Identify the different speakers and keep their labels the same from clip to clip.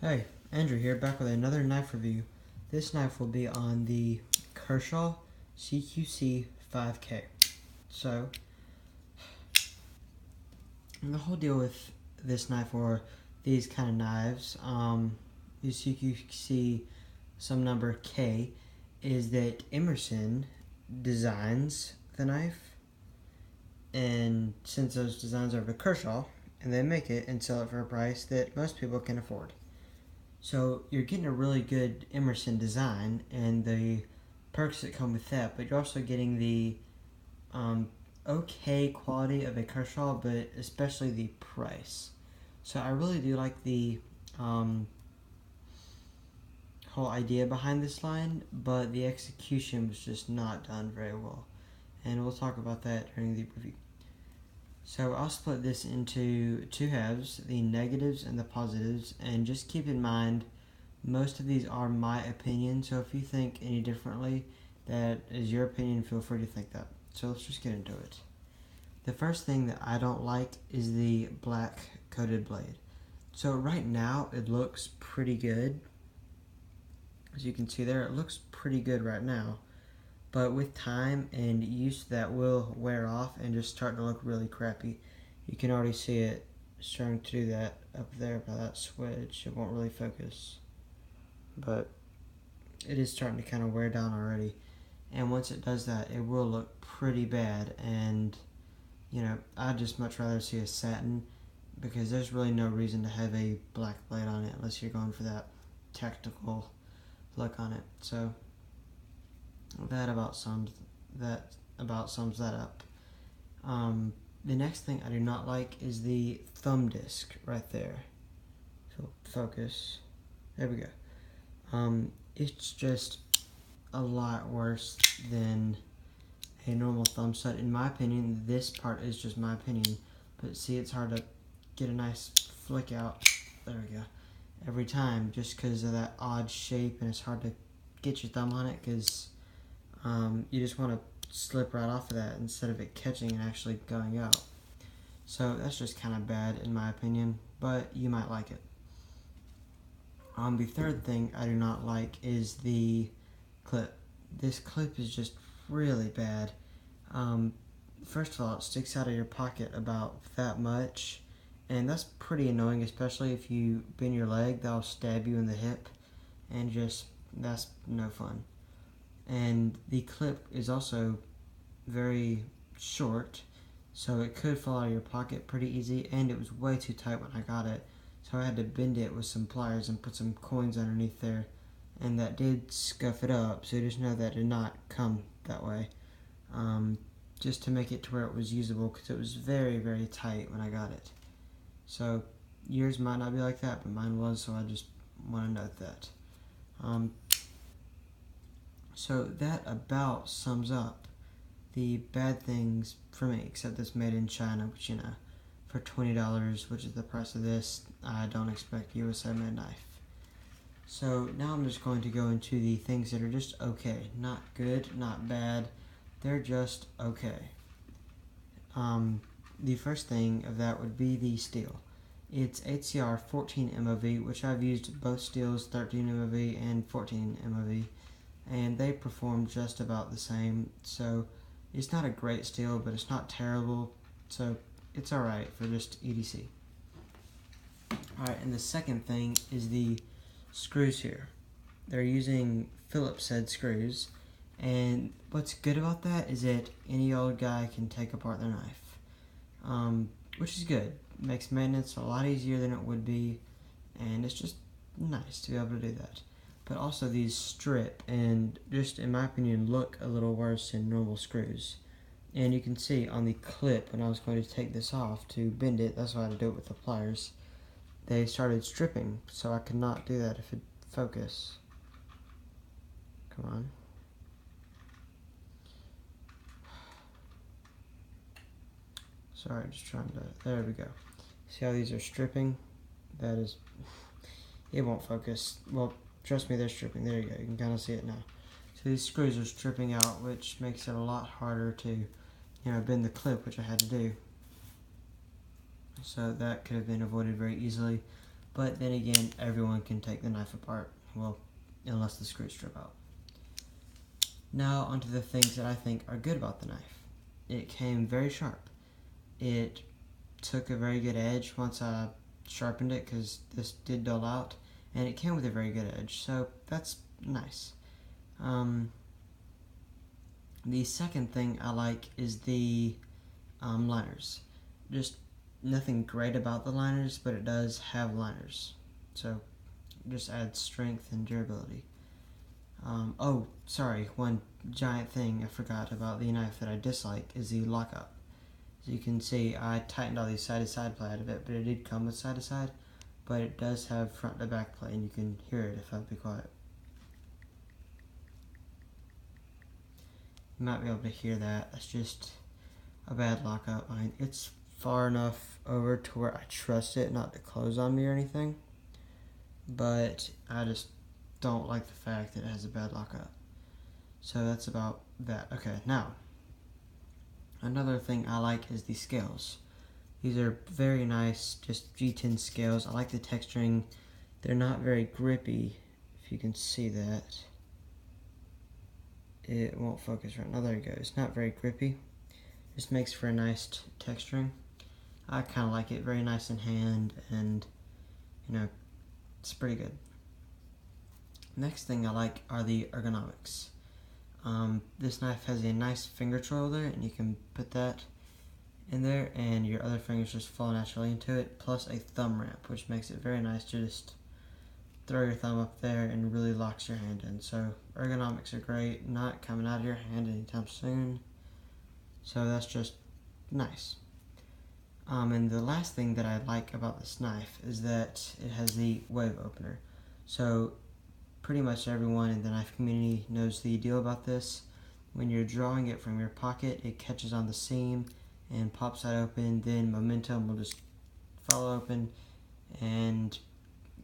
Speaker 1: Hey, Andrew here, back with another knife review. This knife will be on the Kershaw cqc-5k. So, the whole deal with this knife or these kind of knives, these cqc some number K, is that Emerson designs the knife, and sends those designs over to Kershaw, and they make it and sell it for a price that most people can afford. So you're getting a really good Emerson design and the perks that come with that, but you're also getting the okay quality of a Kershaw, but especially the price. So I really do like the whole idea behind this line, but the execution was just not done very well. And we'll talk about that during the review. So I'll split this into two halves, the negatives and the positives, and just keep in mind most of these are my opinion, so if you think any differently, that is your opinion, feel free to think that. So let's just get into it. The first thing that I don't like is the black coated blade. So right now it looks pretty good. As you can see there, it looks pretty good right now. But with time and use, that will wear off and just start to look really crappy. You can already see it starting to do that up there by that switch. It won't really focus, but it is starting to kind of wear down already. And once it does that, it will look pretty bad. And I'd just much rather see a satin, because there's really no reason to have a black blade on it unless you're going for that tactical look on it. So that about sums that up. The next thing I do not like is the thumb disc right there. So focus. There we go. It's just a lot worse than a normal thumb stud. In my opinion, this part is just my opinion, but see, it's hard to get a nice flick out. There we go. Every time, just because of that odd shape, and it's hard to get your thumb on it because you just want to slip right off of that instead of it catching and actually going out. So that's just kind of bad in my opinion, but you might like it. The third thing I do not like is the clip. This clip is just really bad. First of all, it sticks out of your pocket about that much, and that's pretty annoying, especially if you bend your leg. That'll stab you in the hip, and that's no fun. And the clip is also very short, so it could fall out of your pocket pretty easy, and it was way too tight when I got it, so I had to bend it with some pliers and put some coins underneath there, and that did scuff it up, so just know that did not come that way, just to make it to where it was usable, because it was very, very tight when I got it. So yours might not be like that, but mine was, so I just want to note that. So that about sums up the bad things for me, except it's made in China, which, for $20, which is the price of this, I don't expect USA made knife. So now I'm just going to go into the things that are just okay. Not good, not bad, they're just okay. The first thing of that would be the steel. It's HCR 14 MOV, which I've used both steels, 13 MOV and 14 MOV, and they perform just about the same. So it's not a great steel, but it's not terrible, so it's alright for just EDC. Alright, and the second thing is the screws here. They're using Phillips head screws, and what's good about that is that any old guy can take apart their knife, which is good. It makes maintenance a lot easier than it would be, and it's just nice to be able to do that. But also these strip and just, in my opinion, look a little worse than normal screws. And you can see on the clip when I was going to take this off to bend it, that's why I had to do it with the pliers, they started stripping, so I could not do that if it focus. Come on. Sorry, just trying to, there we go. See how these are stripping? That is, it won't focus. Well, trust me, they're stripping. There you go, you can kind of see it now. So these screws are stripping out, which makes it a lot harder to, bend the clip, which I had to do. So that could have been avoided very easily. but then again, everyone can take the knife apart, well, unless the screws strip out. Now onto the things that I think are good about the knife. It came very sharp. It took a very good edge once I sharpened it, because this did dull out, and it came with a very good edge, so that's nice. The second thing I like is the liners. Just nothing great about the liners, but it does have liners, so just adds strength and durability. Oh, sorry, one giant thing I forgot about the knife that I dislike is the lockup. As you can see, I tightened all these side-to-side play out of it, but it did come with side-to-side, but it does have front-to-back play, and you can hear it if I be quiet. You might be able to hear that. That's just a bad lockup. I mean, it's far enough over to where I trust it not to close on me or anything, but I just don't like the fact that it has a bad lockup. So that's about that. Okay, now another thing I like is the scales. These are very nice, just G10 scales. I like the texturing. They're not very grippy, if you can see that. It won't focus right now. There you go. It's not very grippy. Just makes for a nice texturing. I kind of like it. Very nice in hand, and you know, it's pretty good. Next thing I like are the ergonomics. This knife has a nice finger troll there, and you can put that in there, and your other fingers just fall naturally into it, plus a thumb ramp, which makes it very nice to just throw your thumb up there and really locks your hand in. So ergonomics are great, not coming out of your hand anytime soon, so that's just nice. And the last thing that I like about this knife is that it has the wave opener. So pretty much everyone in the knife community knows the deal about this. When you're drawing it from your pocket, it catches on the seam and pops that open, then momentum will just fall open and,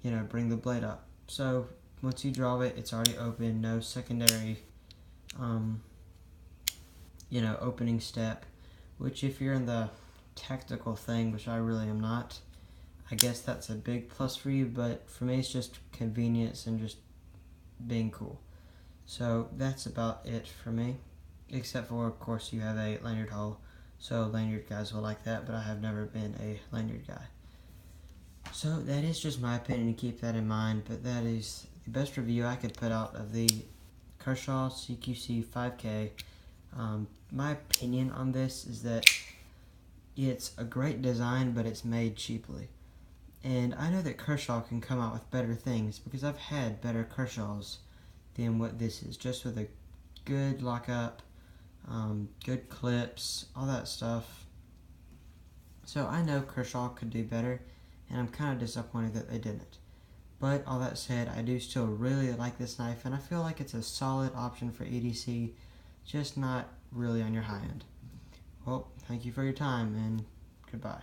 Speaker 1: you know, bring the blade up. So once you draw it, it's already open, no secondary opening step, which if you're in the tactical thing, which I really am not, I guess that's a big plus for you, but for me it's just convenience and just being cool. So that's about it for me, except for, of course, you have a lanyard hole, so lanyard guys will like that, but I have never been a lanyard guy. So that is just my opinion, to keep that in mind, but that is the best review I could put out of the Kershaw cqc-5k. My opinion on this is that it's a great design, but it's made cheaply. And I know that Kershaw can come out with better things, because I've had better Kershaws than what this is, just with a good lockup, good clips, all that stuff. So I know Kershaw could do better, and I'm kind of disappointed that they didn't. But all that said, I do still really like this knife, and I feel like it's a solid option for EDC, just not really on your high end. Well, thank you for your time, and goodbye.